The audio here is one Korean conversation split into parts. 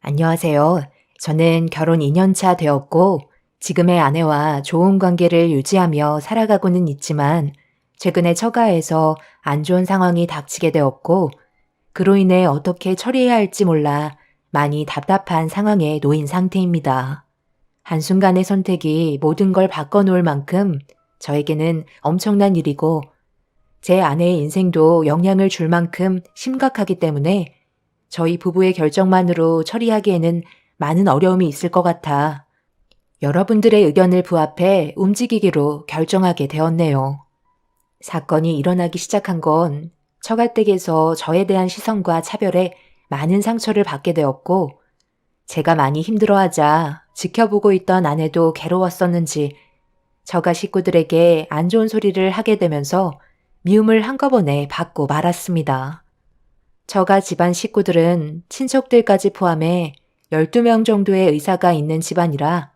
안녕하세요. 저는 결혼 2년 차 되었고, 지금의 아내와 좋은 관계를 유지하며 살아가고는 있지만, 최근에 처가에서 안 좋은 상황이 닥치게 되었고, 그로 인해 어떻게 처리해야 할지 몰라 많이 답답한 상황에 놓인 상태입니다. 한순간의 선택이 모든 걸 바꿔놓을 만큼 저에게는 엄청난 일이고, 제 아내의 인생도 영향을 줄 만큼 심각하기 때문에 저희 부부의 결정만으로 처리하기에는 많은 어려움이 있을 것 같아 여러분들의 의견을 부합해 움직이기로 결정하게 되었네요. 사건이 일어나기 시작한 건 처가댁에서 저에 대한 시선과 차별에 많은 상처를 받게 되었고, 제가 많이 힘들어하자 지켜보고 있던 아내도 괴로웠었는지 처가 식구들에게 안 좋은 소리를 하게 되면서 미움을 한꺼번에 받고 말았습니다. 처가 집안 식구들은 친척들까지 포함해 12명 정도의 의사가 있는 집안이라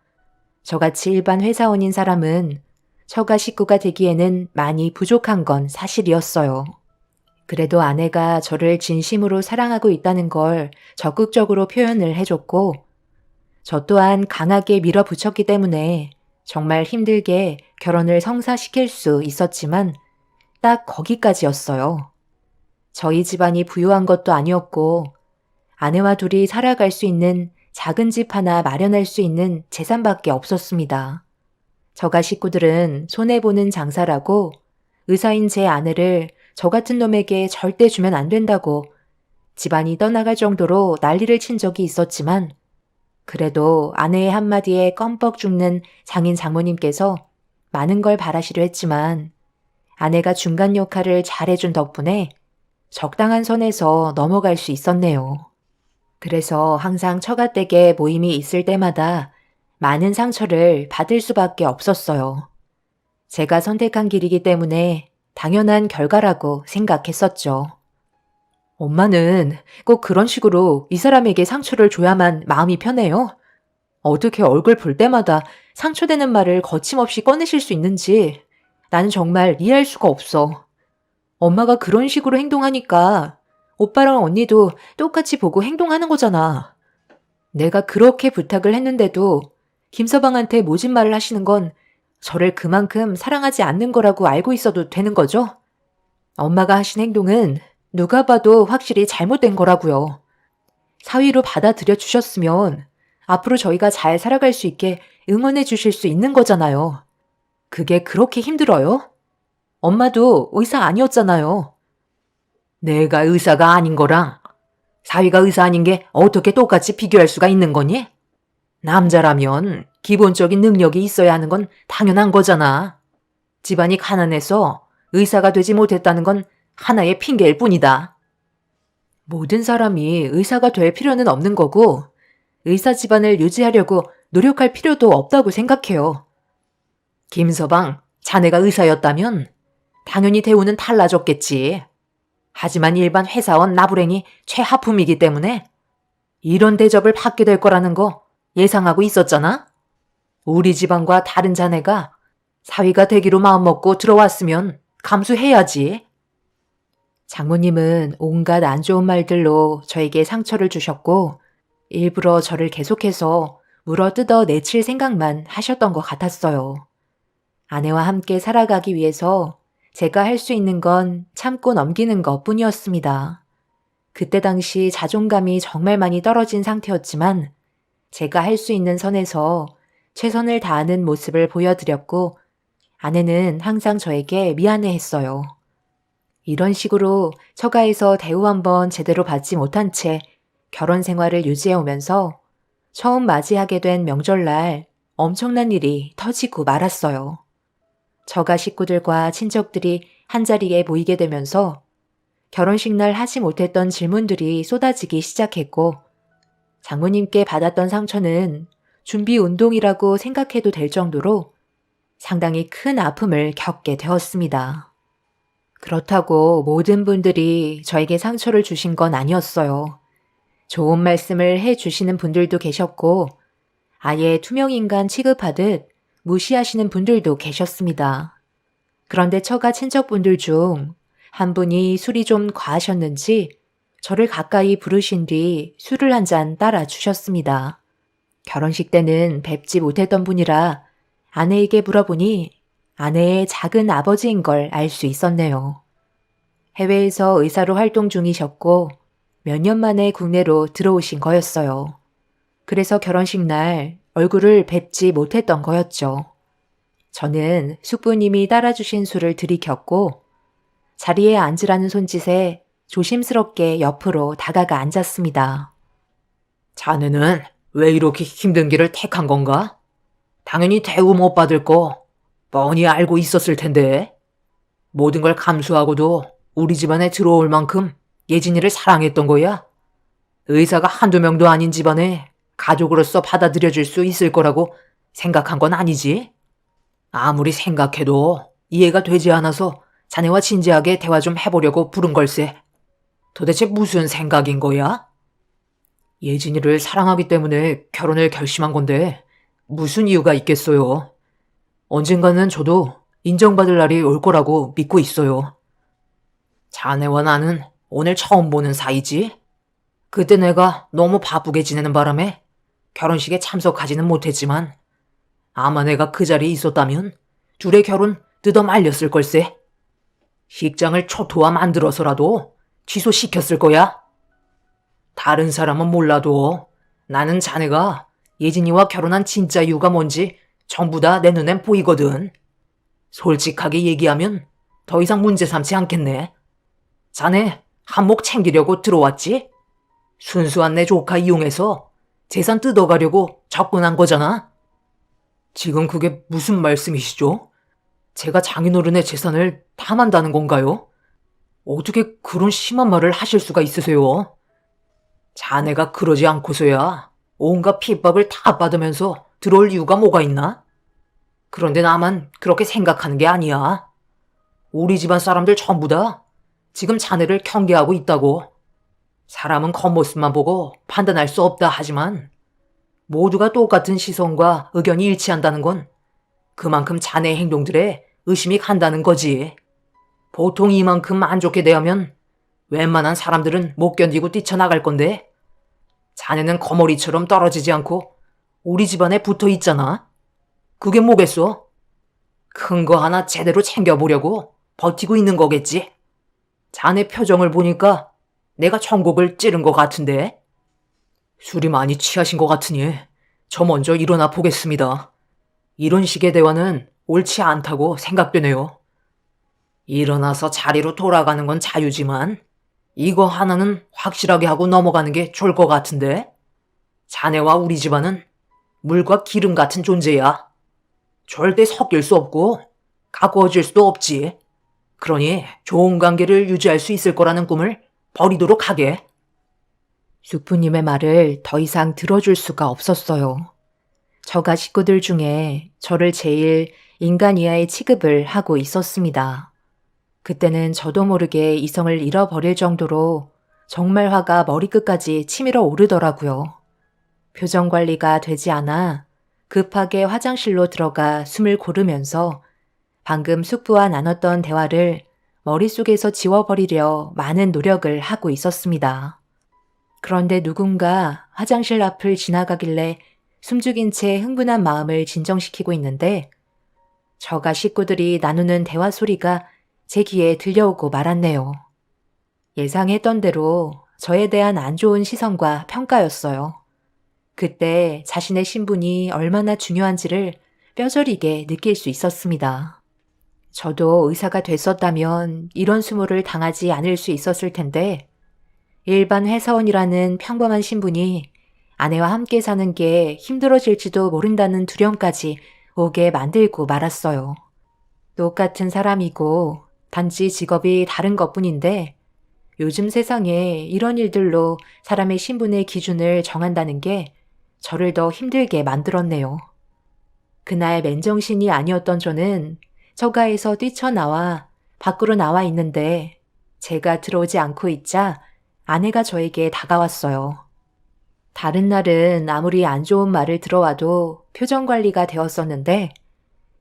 저같이 일반 회사원인 사람은 처가 식구가 되기에는 많이 부족한 건 사실이었어요. 그래도 아내가 저를 진심으로 사랑하고 있다는 걸 적극적으로 표현을 해줬고, 저 또한 강하게 밀어붙였기 때문에 정말 힘들게 결혼을 성사시킬 수 있었지만 딱 거기까지였어요. 저희 집안이 부유한 것도 아니었고, 아내와 둘이 살아갈 수 있는 작은 집 하나 마련할 수 있는 재산밖에 없었습니다. 저가 식구들은 손해보는 장사라고 의사인 제 아내를 저 같은 놈에게 절대 주면 안 된다고 집안이 떠나갈 정도로 난리를 친 적이 있었지만, 그래도 아내의 한마디에 껌뻑 죽는 장인 장모님께서 많은 걸 바라시려 했지만 아내가 중간 역할을 잘해준 덕분에 적당한 선에서 넘어갈 수 있었네요. 그래서 항상 처가댁에 모임이 있을 때마다 많은 상처를 받을 수밖에 없었어요. 제가 선택한 길이기 때문에 당연한 결과라고 생각했었죠. 엄마는 꼭 그런 식으로 이 사람에게 상처를 줘야만 마음이 편해요? 어떻게 얼굴 볼 때마다 상처되는 말을 거침없이 꺼내실 수 있는지 나는 정말 이해할 수가 없어. 엄마가 그런 식으로 행동하니까 오빠랑 언니도 똑같이 보고 행동하는 거잖아. 내가 그렇게 부탁을 했는데도 김서방한테 모진 말을 하시는 건 저를 그만큼 사랑하지 않는 거라고 알고 있어도 되는 거죠? 엄마가 하신 행동은 누가 봐도 확실히 잘못된 거라고요. 사위로 받아들여 주셨으면 앞으로 저희가 잘 살아갈 수 있게 응원해 주실 수 있는 거잖아요. 그게 그렇게 힘들어요? 엄마도 의사 아니었잖아요. 내가 의사가 아닌 거랑 사위가 의사 아닌 게 어떻게 똑같이 비교할 수가 있는 거니? 남자라면 기본적인 능력이 있어야 하는 건 당연한 거잖아. 집안이 가난해서 의사가 되지 못했다는 건 하나의 핑계일 뿐이다. 모든 사람이 의사가 될 필요는 없는 거고 의사 집안을 유지하려고 노력할 필요도 없다고 생각해요. 김서방, 자네가 의사였다면 당연히 대우는 달라졌겠지. 하지만 일반 회사원 나부랭이 최하품이기 때문에 이런 대접을 받게 될 거라는 거 예상하고 있었잖아? 우리 집안과 다른 자네가 사위가 되기로 마음먹고 들어왔으면 감수해야지. 장모님은 온갖 안 좋은 말들로 저에게 상처를 주셨고 일부러 저를 계속해서 물어뜯어 내칠 생각만 하셨던 것 같았어요. 아내와 함께 살아가기 위해서 제가 할 수 있는 건 참고 넘기는 것 뿐이었습니다. 그때 당시 자존감이 정말 많이 떨어진 상태였지만 제가 할 수 있는 선에서 최선을 다하는 모습을 보여드렸고 아내는 항상 저에게 미안해 했어요. 이런 식으로 처가에서 대우 한번 제대로 받지 못한 채 결혼 생활을 유지해 오면서 처음 맞이하게 된 명절날 엄청난 일이 터지고 말았어요. 처가 식구들과 친척들이 한자리에 모이게 되면서 결혼식 날 하지 못했던 질문들이 쏟아지기 시작했고 장모님께 받았던 상처는 준비 운동이라고 생각해도 될 정도로 상당히 큰 아픔을 겪게 되었습니다. 그렇다고 모든 분들이 저에게 상처를 주신 건 아니었어요. 좋은 말씀을 해 주시는 분들도 계셨고 아예 투명인간 취급하듯 무시하시는 분들도 계셨습니다. 그런데 처가 친척분들 중 한 분이 술이 좀 과하셨는지 저를 가까이 부르신 뒤 술을 한 잔 따라 주셨습니다. 결혼식 때는 뵙지 못했던 분이라 아내에게 물어보니 아내의 작은 아버지인 걸 알 수 있었네요. 해외에서 의사로 활동 중이셨고 몇 년 만에 국내로 들어오신 거였어요. 그래서 결혼식 날 얼굴을 뵙지 못했던 거였죠. 저는 숙부님이 따라주신 술을 들이켰고 자리에 앉으라는 손짓에 조심스럽게 옆으로 다가가 앉았습니다. 자네는 왜 이렇게 힘든 길을 택한 건가? 당연히 대우 못 받을 거 뻔히 알고 있었을 텐데. 모든 걸 감수하고도 우리 집안에 들어올 만큼 예진이를 사랑했던 거야. 의사가 한두 명도 아닌 집안에 가족으로서 받아들여줄 수 있을 거라고 생각한 건 아니지. 아무리 생각해도 이해가 되지 않아서 자네와 진지하게 대화 좀 해보려고 부른 걸세. 도대체 무슨 생각인 거야? 예진이를 사랑하기 때문에 결혼을 결심한 건데 무슨 이유가 있겠어요. 언젠가는 저도 인정받을 날이 올 거라고 믿고 있어요. 자네와 나는 오늘 처음 보는 사이지? 그때 내가 너무 바쁘게 지내는 바람에 결혼식에 참석하지는 못했지만 아마 내가 그 자리에 있었다면 둘의 결혼 뜯어 말렸을 걸세. 식장을 초토화 만들어서라도 취소시켰을 거야. 다른 사람은 몰라도 나는 자네가 예진이와 결혼한 진짜 이유가 뭔지 전부 다 내 눈엔 보이거든. 솔직하게 얘기하면 더 이상 문제 삼지 않겠네. 자네 한몫 챙기려고 들어왔지? 순수한 내 조카 이용해서 재산 뜯어가려고 접근한 거잖아. 지금 그게 무슨 말씀이시죠? 제가 장인어른의 재산을 탐한다는 건가요? 어떻게 그런 심한 말을 하실 수가 있으세요? 자네가 그러지 않고서야 온갖 핍박을 다 받으면서 들어올 이유가 뭐가 있나? 그런데 나만 그렇게 생각하는 게 아니야. 우리 집안 사람들 전부 다 지금 자네를 경계하고 있다고. 사람은 겉모습만 보고 판단할 수 없다 하지만 모두가 똑같은 시선과 의견이 일치한다는 건 그만큼 자네의 행동들에 의심이 간다는 거지. 보통 이만큼 안 좋게 대하면 웬만한 사람들은 못 견디고 뛰쳐나갈 건데 자네는 거머리처럼 떨어지지 않고 우리 집안에 붙어 있잖아. 그게 뭐겠어? 큰 거 하나 제대로 챙겨보려고 버티고 있는 거겠지. 자네 표정을 보니까 내가 천국을 찌른 것 같은데. 술이 많이 취하신 것 같으니 저 먼저 일어나 보겠습니다. 이런 식의 대화는 옳지 않다고 생각되네요. 일어나서 자리로 돌아가는 건 자유지만 이거 하나는 확실하게 하고 넘어가는 게 좋을 것 같은데. 자네와 우리 집안은 물과 기름 같은 존재야. 절대 섞일 수 없고 가까워질 수도 없지. 그러니 좋은 관계를 유지할 수 있을 거라는 꿈을 버리도록 하게. 숙부님의 말을 더 이상 들어줄 수가 없었어요. 저가 식구들 중에 저를 제일 인간 이하의 취급을 하고 있었습니다. 그때는 저도 모르게 이성을 잃어버릴 정도로 정말 화가 머리끝까지 치밀어 오르더라고요. 표정 관리가 되지 않아 급하게 화장실로 들어가 숨을 고르면서 방금 숙부와 나눴던 대화를 머릿속에서 지워버리려 많은 노력을 하고 있었습니다. 그런데 누군가 화장실 앞을 지나가길래 숨죽인 채 흥분한 마음을 진정시키고 있는데 저가 식구들이 나누는 대화 소리가 제 귀에 들려오고 말았네요. 예상했던 대로 저에 대한 안 좋은 시선과 평가였어요. 그때 자신의 신분이 얼마나 중요한지를 뼈저리게 느낄 수 있었습니다. 저도 의사가 됐었다면 이런 수모를 당하지 않을 수 있었을 텐데 일반 회사원이라는 평범한 신분이 아내와 함께 사는 게 힘들어질지도 모른다는 두려움까지 오게 만들고 말았어요. 똑같은 사람이고 단지 직업이 다른 것뿐인데 요즘 세상에 이런 일들로 사람의 신분의 기준을 정한다는 게 저를 더 힘들게 만들었네요. 그날 맨정신이 아니었던 저는 처가에서 뛰쳐나와 밖으로 나와 있는데 제가 들어오지 않고 있자 아내가 저에게 다가왔어요. 다른 날은 아무리 안 좋은 말을 들어와도 표정 관리가 되었었는데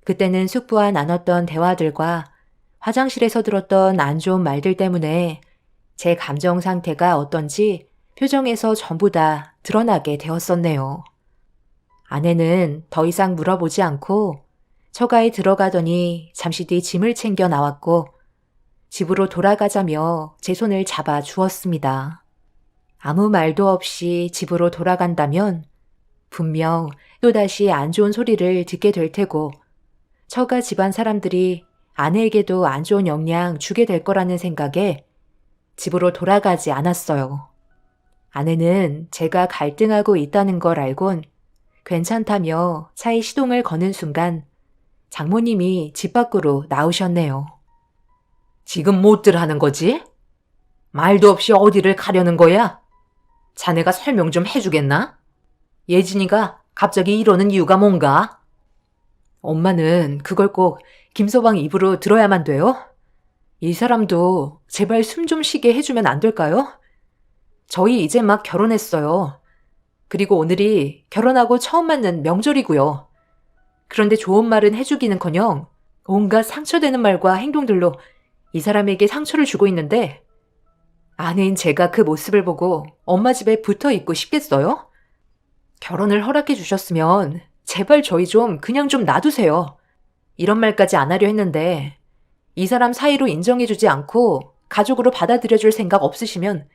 그때는 숙부와 나눴던 대화들과 화장실에서 들었던 안 좋은 말들 때문에 제 감정 상태가 어떤지 표정에서 전부 다 드러나게 되었었네요. 아내는 더 이상 물어보지 않고 처가에 들어가더니 잠시 뒤 짐을 챙겨 나왔고 집으로 돌아가자며 제 손을 잡아 주었습니다. 아무 말도 없이 집으로 돌아간다면 분명 또다시 안 좋은 소리를 듣게 될 테고 처가 집안 사람들이 아내에게도 안 좋은 영향 주게 될 거라는 생각에 집으로 돌아가지 않았어요. 아내는 제가 갈등하고 있다는 걸 알곤 괜찮다며 차에 시동을 거는 순간 장모님이 집 밖으로 나오셨네요. 지금 못들 하는 거지? 말도 없이 어디를 가려는 거야? 자네가 설명 좀 해주겠나? 예진이가 갑자기 이러는 이유가 뭔가? 엄마는 그걸 꼭 김서방 입으로 들어야만 돼요? 이 사람도 제발 숨 좀 쉬게 해주면 안 될까요? 저희 이제 막 결혼했어요. 그리고 오늘이 결혼하고 처음 맞는 명절이고요. 그런데 좋은 말은 해주기는커녕 온갖 상처되는 말과 행동들로 이 사람에게 상처를 주고 있는데 아내인 제가 그 모습을 보고 엄마 집에 붙어 있고 싶겠어요? 결혼을 허락해 주셨으면 제발 저희 좀 그냥 좀 놔두세요. 이런 말까지 안 하려 했는데 이 사람 사이로 인정해주지 않고 가족으로 받아들여줄 생각 없으시면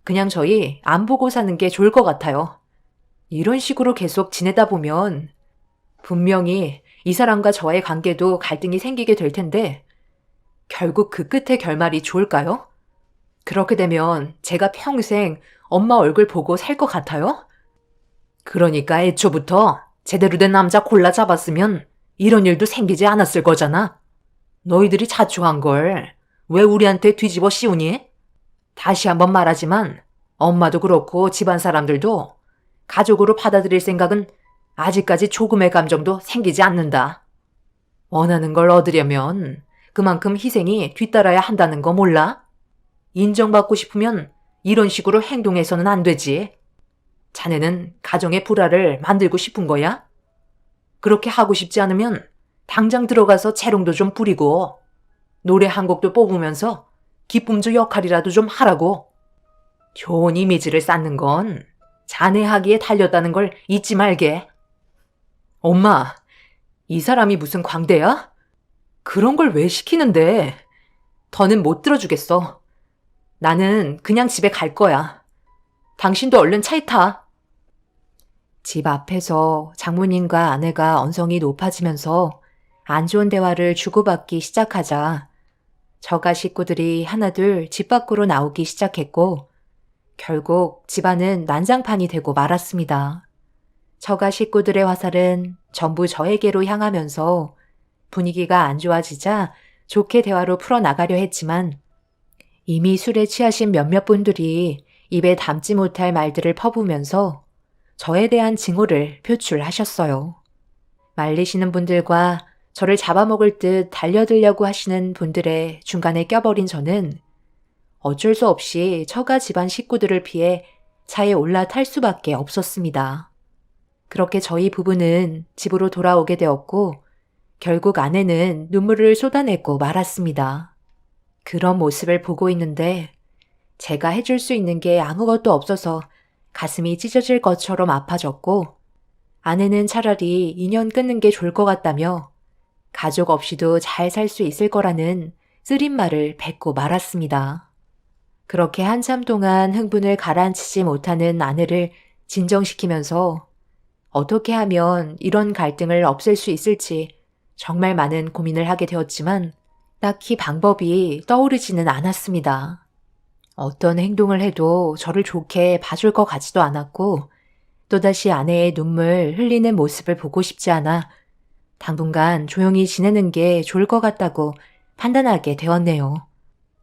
그냥 저희 안 보고 사는 게 좋을 것 같아요. 이런 식으로 계속 지내다 보면 분명히 이 사람과 저의 관계도 갈등이 생기게 될 텐데 결국 그 끝의 결말이 좋을까요? 그렇게 되면 제가 평생 엄마 얼굴 보고 살 것 같아요? 그러니까 애초부터 제대로 된 남자 골라 잡았으면 이런 일도 생기지 않았을 거잖아. 너희들이 자초한 걸 왜 우리한테 뒤집어 씌우니? 다시 한번 말하지만 엄마도 그렇고 집안 사람들도 가족으로 받아들일 생각은 아직까지 조금의 감정도 생기지 않는다. 원하는 걸 얻으려면 그만큼 희생이 뒤따라야 한다는 거 몰라? 인정받고 싶으면 이런 식으로 행동해서는 안 되지. 자네는 가정의 불화를 만들고 싶은 거야? 그렇게 하고 싶지 않으면 당장 들어가서 재롱도 좀 부리고 노래 한 곡도 뽑으면서 기쁨주 역할이라도 좀 하라고. 좋은 이미지를 쌓는 건 자네 하기에 달렸다는 걸 잊지 말게. 엄마, 이 사람이 무슨 광대야? 그런 걸 왜 시키는데? 더는 못 들어주겠어. 나는 그냥 집에 갈 거야. 당신도 얼른 차에 타. 집 앞에서 장모님과 아내가 언성이 높아지면서 안 좋은 대화를 주고받기 시작하자 저가 식구들이 하나둘 집 밖으로 나오기 시작했고 결국 집안은 난장판이 되고 말았습니다. 저가 식구들의 화살은 전부 저에게로 향하면서 분위기가 안 좋아지자 좋게 대화로 풀어나가려 했지만 이미 술에 취하신 몇몇 분들이 입에 담지 못할 말들을 퍼부으면서 저에 대한 증오를 표출하셨어요. 말리시는 분들과 저를 잡아먹을 듯 달려들려고 하시는 분들의 중간에 껴버린 저는 어쩔 수 없이 처가 집안 식구들을 피해 차에 올라탈 수밖에 없었습니다. 그렇게 저희 부부는 집으로 돌아오게 되었고 결국 아내는 눈물을 쏟아내고 말았습니다. 그런 모습을 보고 있는데 제가 해줄 수 있는 게 아무것도 없어서 가슴이 찢어질 것처럼 아파졌고 아내는 차라리 인연 끊는 게 좋을 것 같다며 가족 없이도 잘 살 수 있을 거라는 쓰린 말을 뱉고 말았습니다. 그렇게 한참 동안 흥분을 가라앉히지 못하는 아내를 진정시키면서 어떻게 하면 이런 갈등을 없앨 수 있을지 정말 많은 고민을 하게 되었지만 딱히 방법이 떠오르지는 않았습니다. 어떤 행동을 해도 저를 좋게 봐줄 것 같지도 않았고 또다시 아내의 눈물 흘리는 모습을 보고 싶지 않아 당분간 조용히 지내는 게 좋을 것 같다고 판단하게 되었네요.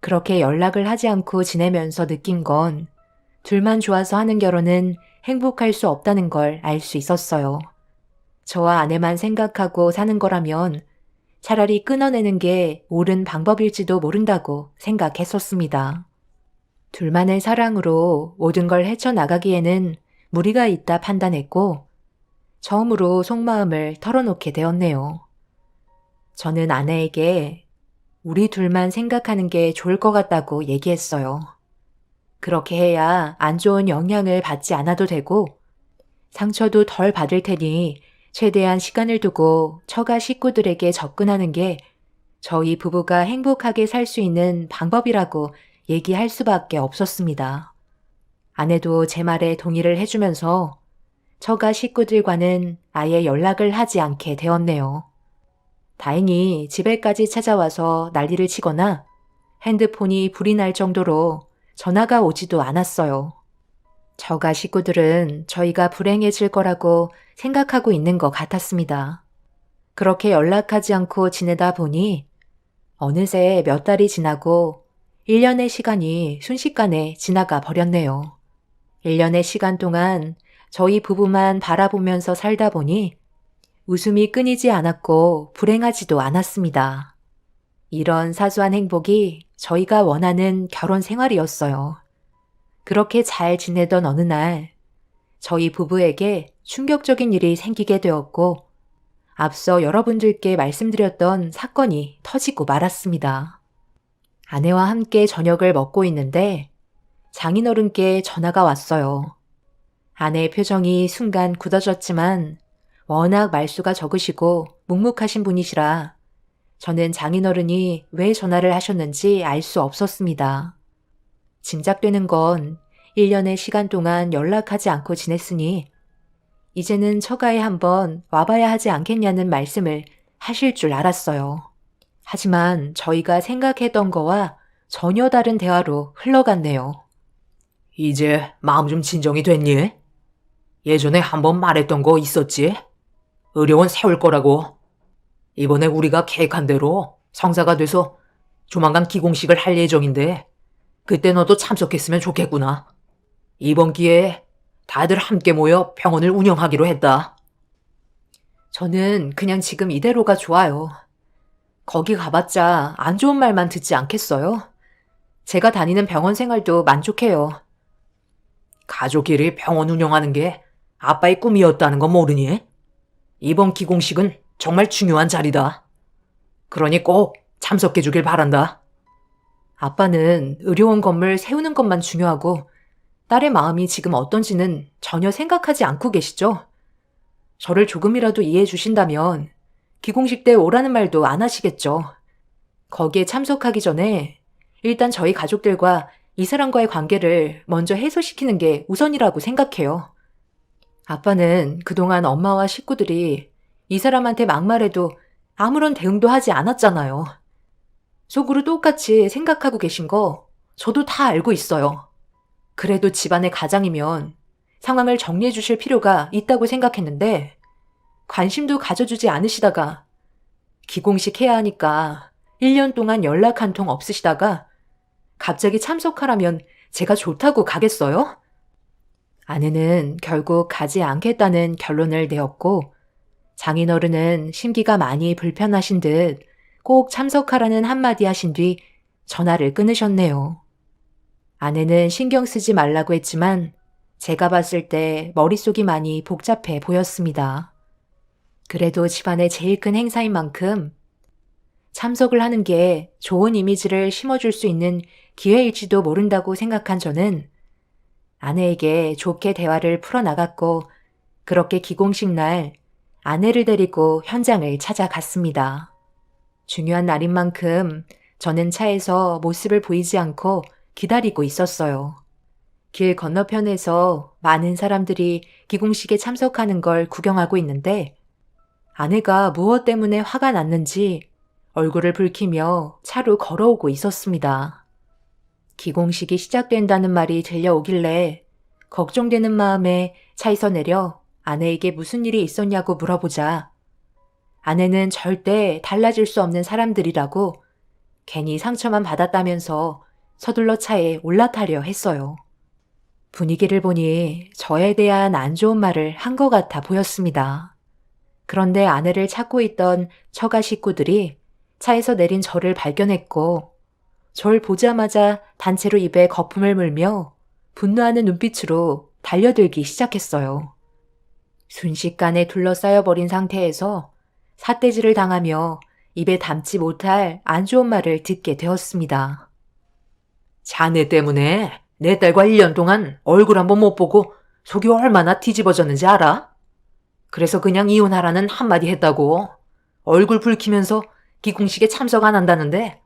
그렇게 연락을 하지 않고 지내면서 느낀 건 둘만 좋아서 하는 결혼은 행복할 수 없다는 걸 알 수 있었어요. 저와 아내만 생각하고 사는 거라면 차라리 끊어내는 게 옳은 방법일지도 모른다고 생각했었습니다. 둘만의 사랑으로 모든 걸 헤쳐나가기에는 무리가 있다 판단했고 처음으로 속마음을 털어놓게 되었네요. 저는 아내에게 우리 둘만 생각하는 게 좋을 것 같다고 얘기했어요. 그렇게 해야 안 좋은 영향을 받지 않아도 되고 상처도 덜 받을 테니 최대한 시간을 두고 처가 식구들에게 접근하는 게 저희 부부가 행복하게 살 수 있는 방법이라고 얘기할 수밖에 없었습니다. 아내도 제 말에 동의를 해주면서 처가 식구들과는 아예 연락을 하지 않게 되었네요. 다행히 집에까지 찾아와서 난리를 치거나 핸드폰이 불이 날 정도로 전화가 오지도 않았어요. 처가 식구들은 저희가 불행해질 거라고 생각하고 있는 것 같았습니다. 그렇게 연락하지 않고 지내다 보니 어느새 몇 달이 지나고 1년의 시간이 순식간에 지나가 버렸네요. 1년의 시간 동안 저희 부부만 바라보면서 살다 보니 웃음이 끊이지 않았고 불행하지도 않았습니다. 이런 사소한 행복이 저희가 원하는 결혼 생활이었어요. 그렇게 잘 지내던 어느 날 저희 부부에게 충격적인 일이 생기게 되었고 앞서 여러분들께 말씀드렸던 사건이 터지고 말았습니다. 아내와 함께 저녁을 먹고 있는데 장인어른께 전화가 왔어요. 아내의 표정이 순간 굳어졌지만 워낙 말수가 적으시고 묵묵하신 분이시라 저는 장인어른이 왜 전화를 하셨는지 알 수 없었습니다. 짐작되는 건 1년의 시간 동안 연락하지 않고 지냈으니 이제는 처가에 한번 와봐야 하지 않겠냐는 말씀을 하실 줄 알았어요. 하지만 저희가 생각했던 거와 전혀 다른 대화로 흘러갔네요. 이제 마음 좀 진정이 됐니? 예전에 한번 말했던 거 있었지? 의료원 세울 거라고. 이번에 우리가 계획한 대로 성사가 돼서 조만간 기공식을 할 예정인데 그때 너도 참석했으면 좋겠구나. 이번 기회에 다들 함께 모여 병원을 운영하기로 했다. 저는 그냥 지금 이대로가 좋아요. 거기 가봤자 안 좋은 말만 듣지 않겠어요? 제가 다니는 병원 생활도 만족해요. 가족끼리 병원 운영하는 게 아빠의 꿈이었다는 건 모르니? 이번 기공식은 정말 중요한 자리다. 그러니 꼭 참석해 주길 바란다. 아빠는 의료원 건물 세우는 것만 중요하고 딸의 마음이 지금 어떤지는 전혀 생각하지 않고 계시죠? 저를 조금이라도 이해해 주신다면 기공식 때 오라는 말도 안 하시겠죠. 거기에 참석하기 전에 일단 저희 가족들과 이 사람과의 관계를 먼저 해소시키는 게 우선이라고 생각해요. 아빠는 그동안 엄마와 식구들이 이 사람한테 막말해도 아무런 대응도 하지 않았잖아요. 속으로 똑같이 생각하고 계신 거 저도 다 알고 있어요. 그래도 집안의 가장이면 상황을 정리해 주실 필요가 있다고 생각했는데 관심도 가져주지 않으시다가 기공식 해야 하니까 1년 동안 연락 한 통 없으시다가 갑자기 참석하라면 제가 좋다고 가겠어요? 아내는 결국 가지 않겠다는 결론을 내었고 장인어른은 심기가 많이 불편하신 듯 꼭 참석하라는 한마디 하신 뒤 전화를 끊으셨네요. 아내는 신경 쓰지 말라고 했지만 제가 봤을 때 머릿속이 많이 복잡해 보였습니다. 그래도 집안의 제일 큰 행사인 만큼 참석을 하는 게 좋은 이미지를 심어줄 수 있는 기회일지도 모른다고 생각한 저는 아내에게 좋게 대화를 풀어나갔고 그렇게 기공식 날 아내를 데리고 현장을 찾아갔습니다. 중요한 날인 만큼 저는 차에서 모습을 보이지 않고 기다리고 있었어요. 길 건너편에서 많은 사람들이 기공식에 참석하는 걸 구경하고 있는데 아내가 무엇 때문에 화가 났는지 얼굴을 붉히며 차로 걸어오고 있었습니다. 기공식이 시작된다는 말이 들려오길래 걱정되는 마음에 차에서 내려 아내에게 무슨 일이 있었냐고 물어보자 아내는 절대 달라질 수 없는 사람들이라고 괜히 상처만 받았다면서 서둘러 차에 올라타려 했어요. 분위기를 보니 저에 대한 안 좋은 말을 한 것 같아 보였습니다. 그런데 아내를 찾고 있던 처가 식구들이 차에서 내린 저를 발견했고 절 보자마자 단체로 입에 거품을 물며 분노하는 눈빛으로 달려들기 시작했어요. 순식간에 둘러싸여버린 상태에서 삿대질을 당하며 입에 담지 못할 안 좋은 말을 듣게 되었습니다. 자네 때문에 내 딸과 1년 동안 얼굴 한번 못 보고 속이 얼마나 뒤집어졌는지 알아? 그래서 그냥 이혼하라는 한마디 했다고. 얼굴 붉히면서 기공식에 참석 안 한다는데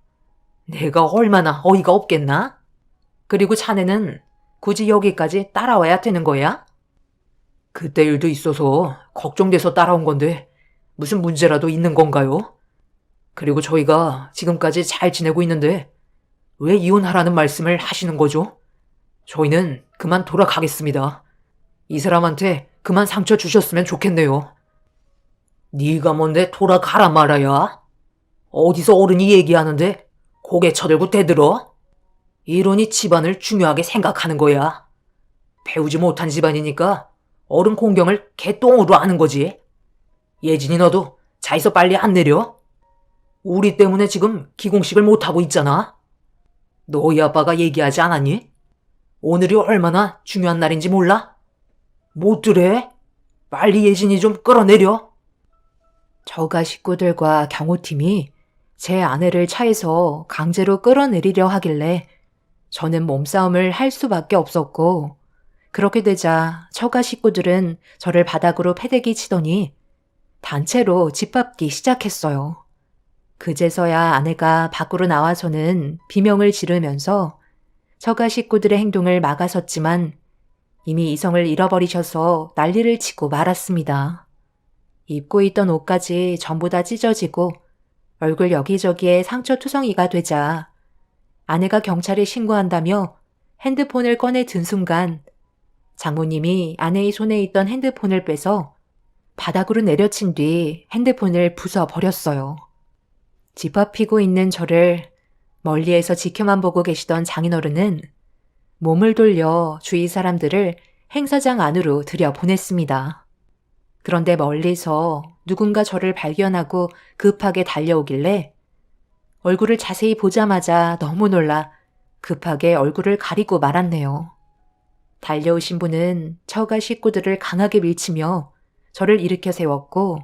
내가 얼마나 어이가 없겠나? 그리고 자네는 굳이 여기까지 따라와야 되는 거야? 그때 일도 있어서 걱정돼서 따라온 건데 무슨 문제라도 있는 건가요? 그리고 저희가 지금까지 잘 지내고 있는데 왜 이혼하라는 말씀을 하시는 거죠? 저희는 그만 돌아가겠습니다. 이 사람한테 그만 상처 주셨으면 좋겠네요. 네가 뭔데 돌아가라 말아야? 어디서 어른이 얘기하는데 고개 쳐들고 대들어? 이러니 집안을 중요하게 생각하는 거야. 배우지 못한 집안이니까 어른 공경을 개똥으로 하는 거지. 예진이 너도 자에서 빨리 안 내려? 우리 때문에 지금 기공식을 못하고 있잖아. 너희 아빠가 얘기하지 않았니? 오늘이 얼마나 중요한 날인지 몰라? 못 들래? 빨리 예진이 좀 끌어내려. 저가 식구들과 경호팀이 제 아내를 차에서 강제로 끌어내리려 하길래 저는 몸싸움을 할 수밖에 없었고, 그렇게 되자 처가 식구들은 저를 바닥으로 패대기 치더니 단체로 짓밟기 시작했어요. 그제서야 아내가 밖으로 나와서는 비명을 지르면서 처가 식구들의 행동을 막아섰지만 이미 이성을 잃어버리셔서 난리를 치고 말았습니다. 입고 있던 옷까지 전부 다 찢어지고 얼굴 여기저기에 상처 투성이가 되자 아내가 경찰에 신고한다며 핸드폰을 꺼내 든 순간 장모님이 아내의 손에 있던 핸드폰을 빼서 바닥으로 내려친 뒤 핸드폰을 부숴버렸어요. 짓밟히고 있는 저를 멀리에서 지켜만 보고 계시던 장인어른은 몸을 돌려 주위 사람들을 행사장 안으로 들여보냈습니다. 그런데 멀리서 누군가 저를 발견하고 급하게 달려오길래 얼굴을 자세히 보자마자 너무 놀라 급하게 얼굴을 가리고 말았네요. 달려오신 분은 처가 식구들을 강하게 밀치며 저를 일으켜 세웠고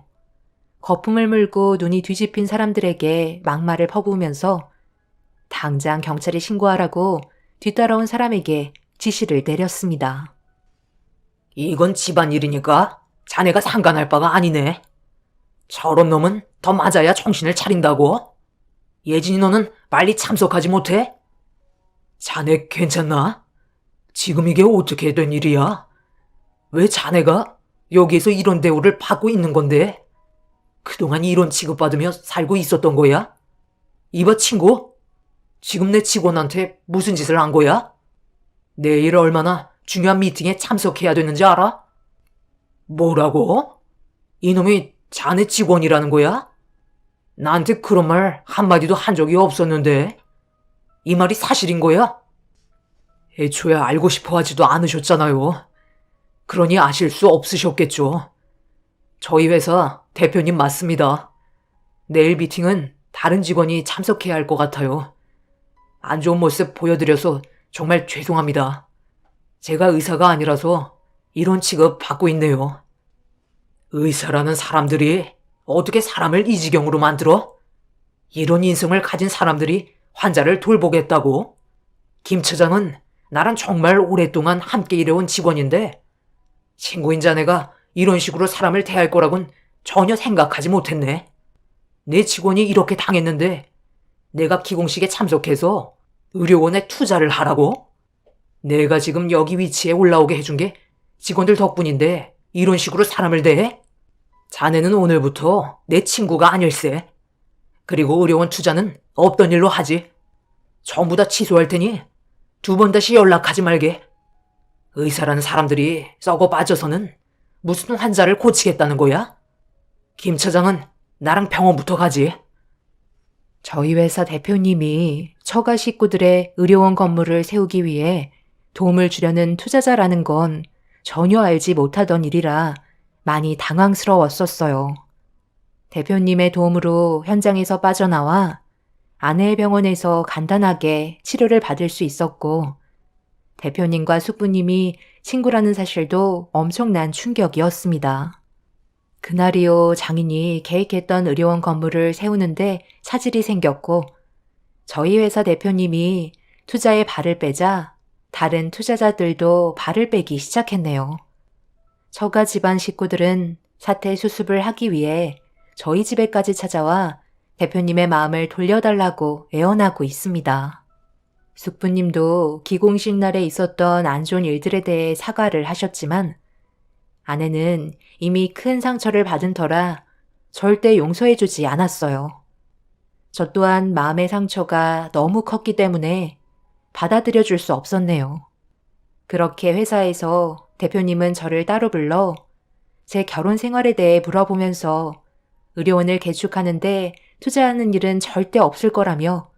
거품을 물고 눈이 뒤집힌 사람들에게 막말을 퍼부으면서 당장 경찰에 신고하라고 뒤따라온 사람에게 지시를 내렸습니다. 이건 집안일이니까 자네가 상관할 바가 아니네. 저런 놈은 더 맞아야 정신을 차린다고? 예진이 너는 빨리 참석하지 못해? 자네 괜찮나? 지금 이게 어떻게 된 일이야? 왜 자네가 여기에서 이런 대우를 받고 있는 건데? 그동안 이런 취급받으며 살고 있었던 거야? 이봐 친구, 지금 내 직원한테 무슨 짓을 한 거야? 내일 얼마나 중요한 미팅에 참석해야 되는지 알아? 뭐라고? 이놈이 자네 직원이라는 거야? 나한테 그런 말 한마디도 한 적이 없었는데 이 말이 사실인 거야? 애초에 알고 싶어 하지도 않으셨잖아요. 그러니 아실 수 없으셨겠죠. 저희 회사 대표님 맞습니다. 내일 미팅은 다른 직원이 참석해야 할 것 같아요. 안 좋은 모습 보여드려서 정말 죄송합니다. 제가 의사가 아니라서 이런 취급 받고 있네요. 의사라는 사람들이 어떻게 사람을 이 지경으로 만들어? 이런 인성을 가진 사람들이 환자를 돌보겠다고? 김 처장은 나랑 정말 오랫동안 함께 일해온 직원인데 친구인 자네가 이런 식으로 사람을 대할 거라곤 전혀 생각하지 못했네. 내 직원이 이렇게 당했는데 내가 기공식에 참석해서 의료원에 투자를 하라고? 내가 지금 여기 위치에 올라오게 해준 게 직원들 덕분인데 이런 식으로 사람을 대해? 자네는 오늘부터 내 친구가 아닐세. 그리고 의료원 투자는 없던 일로 하지. 전부 다 취소할 테니 2번 다시 연락하지 말게. 의사라는 사람들이 썩어 빠져서는 무슨 환자를 고치겠다는 거야? 김 차장은 나랑 병원부터 가지. 저희 회사 대표님이 처가 식구들의 의료원 건물을 세우기 위해 도움을 주려는 투자자라는 건 전혀 알지 못하던 일이라 많이 당황스러웠었어요. 대표님의 도움으로 현장에서 빠져나와 아내의 병원에서 간단하게 치료를 받을 수 있었고 대표님과 숙부님이 친구라는 사실도 엄청난 충격이었습니다. 그날이요 장인이 계획했던 의료원 건물을 세우는데 차질이 생겼고 저희 회사 대표님이 투자에 발을 빼자 다른 투자자들도 발을 빼기 시작했네요. 처가 집안 식구들은 사태 수습을 하기 위해 저희 집에까지 찾아와 대표님의 마음을 돌려달라고 애원하고 있습니다. 숙부님도 기공식 날에 있었던 안 좋은 일들에 대해 사과를 하셨지만 아내는 이미 큰 상처를 받은 터라 절대 용서해주지 않았어요. 저 또한 마음의 상처가 너무 컸기 때문에 받아들여줄 수 없었네요. 그렇게 회사에서 대표님은 저를 따로 불러 제 결혼 생활에 대해 물어보면서 의료원을 개축하는데 투자하는 일은 절대 없을 거라며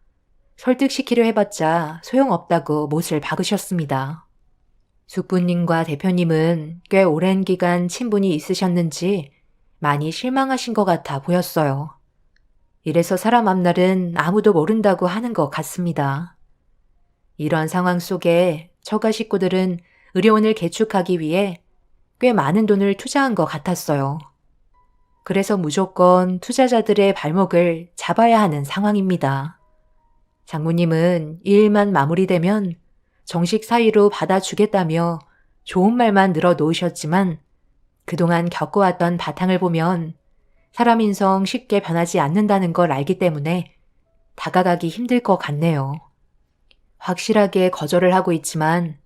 설득시키려 해봤자 소용없다고 못을 박으셨습니다. 숙부님과 대표님은 꽤 오랜 기간 친분이 있으셨는지 많이 실망하신 것 같아 보였어요. 이래서 사람 앞날은 아무도 모른다고 하는 것 같습니다. 이런 상황 속에 처가 식구들은 의료원을 개축하기 위해 꽤 많은 돈을 투자한 것 같았어요. 그래서 무조건 투자자들의 발목을 잡아야 하는 상황입니다. 장모님은 이 일만 마무리되면 정식 사위로 받아주겠다며 좋은 말만 늘어 놓으셨지만 그동안 겪어왔던 바탕을 보면 사람 인성 쉽게 변하지 않는다는 걸 알기 때문에 다가가기 힘들 것 같네요. 확실하게 거절을 하고 있지만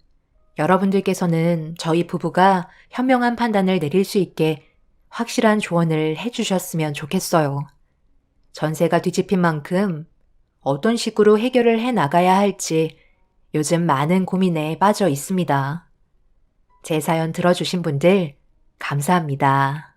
여러분들께서는 저희 부부가 현명한 판단을 내릴 수 있게 확실한 조언을 해주셨으면 좋겠어요. 전세가 뒤집힌 만큼 어떤 식으로 해결을 해 나가야 할지 요즘 많은 고민에 빠져 있습니다. 제 사연 들어주신 분들 감사합니다.